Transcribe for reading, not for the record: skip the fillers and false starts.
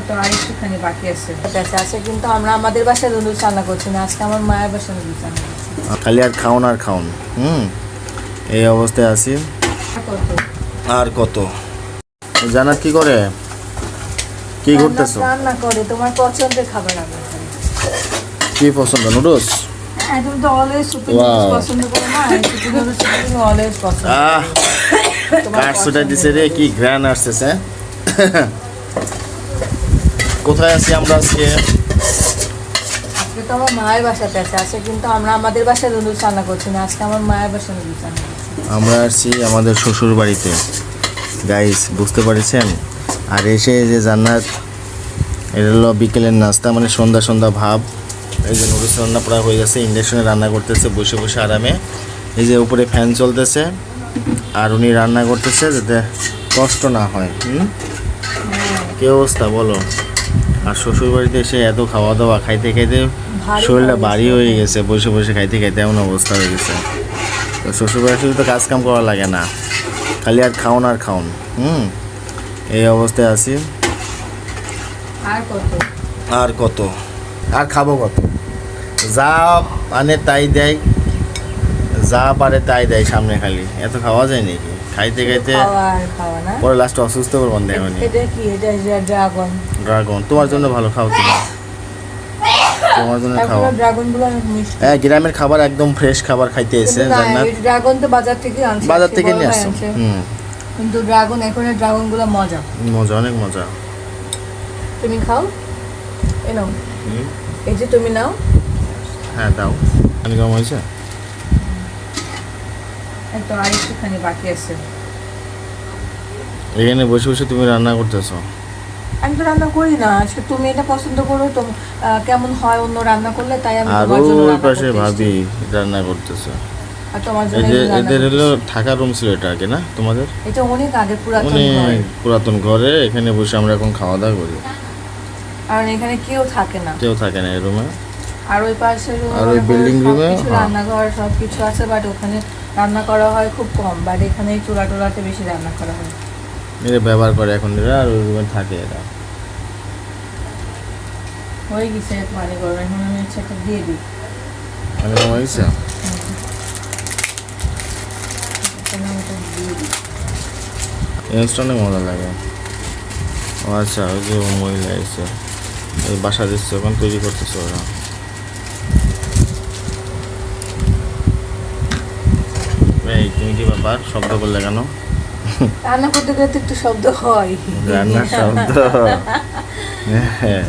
তো আর একটুখানি বাকি আছে আছে, কিন্তু আমরা আমাদের বাসায় নুডলস রান্না করছি না, আজকে আমার মায়ের বাসায় নুডলস রান্না করছি। খালি আর খাওন আর খাওন। এই অবস্থায় আছি। আর কত জানার কি করে, কি করতেছো? রান্না করে তোমার পছন্দের খাবার আমি কি পছন্দ? নুডলস? হ্যাঁ, তুমি তো অলওয়েজ সুপি নুডলস পছন্দ করো না, সুপি নুডলস তুমি অলওয়েজ পছন্দ করো। কাঠসুটা দিছে রে, কি গ্রান আসতেছে। কোথায় আছি আমরা আজকে? আজকে তো আমার মায়ের বাসাতে আছে, কিন্তু আমরা আমাদের বাসায় নুডলস রান্না করছি না, আজকে আমার মায়ের বাসায় নুডলস রান্না করছি। আমরা আসছি আমাদের শ্বশুর বাড়িতে গাইস, বুঝতে পারছেন? আর এসে যে জান্নাত, এটা হলো বিকেলের নাস্তা, মানে সন্ধ্যা সন্ধ্যা ভাব। এই যে নুডলস রান্না প্রায় হয়ে গেছে, ইন্ডাকশনে রান্না করতেছে বসে বসে আরামে। এই যে উপরে ফ্যান চলতেছে আর উনি রান্না করতেছে যাতে কষ্ট না হয়। কি অবস্থা বলো? আর শ্বশুর বাড়িতে এসে এত খাওয়া দাওয়া খাইতে খাইতে শরীরটা ভারী হয়ে গেছে, বসে বসে খাইতে খাইতে এমন অবস্থা হয়ে গেছে। তো শ্বশুর বাড়িতে তো কাজ কাম করা লাগে না, খালি আর খাওন আর খাওন। এই অবস্থায় আছি। আর কত আর খাবো কত? যা মানে তাই দেয়, যা পারে তাই দেয় সামনে, খালি এত খাওয়া যায় নাকি? খাইতে খাইতে পরে লাস্টে অসুস্থ করবো। ড্রাগন তোমার জন্য ভালো, খাও তুমি, তোমার জন্য খাও। হ্যাঁ, গ্রামের খাবার একদম ফ্রেশ খাবার খাইতে এসে জান্নাত। ড্রাগন তো বাজার থেকে আনছে, বাজার থেকে নিয়ে আসছো। কিন্তু ড্রাগন এখন ড্রাগন গুলো মজা মজা, অনেক মজা। তুমি খাও, এই নাও, এই যে তুমি নাও। হ্যাঁ দাও। পানি কম হয়েছে? তো আর একটুখানি বাকি আছে। এখানে বসে বসে তুমি রান্না করতেছো? আমি তো রান্না করি না, আজকে তুমি এটা পছন্দ করো তো, কেমন হয় অন্য রান্না করলে, তাই আমি আর তোমার জন্য ওই রান্না পাশে করতে ভাবি রান্না করতেছে। আর তোমার জন্য এই যে রান্না এদের হলো করতেছি। থাকার রুম ছিল এটা আগে, না তোমাদের? এটা অনেক আগে পুরাতন ঘর, অনেক পুরাতন ঘরে, এখানে বসে আমরা এখন খাওয়া দাওয়া করি। আর এখানে কেউ থাকে না, কেউ থাকে না এই রুমে। আর ওই পাশে আর ওই বিল্ডিং রুমে রান্নাঘর সবকিছু আছে, বাট ওখানে রান্না করা হয় খুব কম, বাট এখানে এই চুলা টোলাতে বেশি রান্না করা হয়। এরা ব্যবহার করে এখন এরা, আর ওই রুমে থাকে এরা। হয়ে গেছে পানি গরম, এখন আমি একটা দিয়ে দিই। পানি কম হয়েছে? অনেক মজা লাগে। ও আচ্ছা, ওই যে মহিলা এসে এই বাসা দিচ্ছে, ওখানে তৈরি করতেছে ওরা। এই তুমি কি ব্যাপার, শব্দ করলে কেন? রান্না করতে গেলে তো একটু শব্দ হয়, রান্নার শব্দ। হ্যাঁ।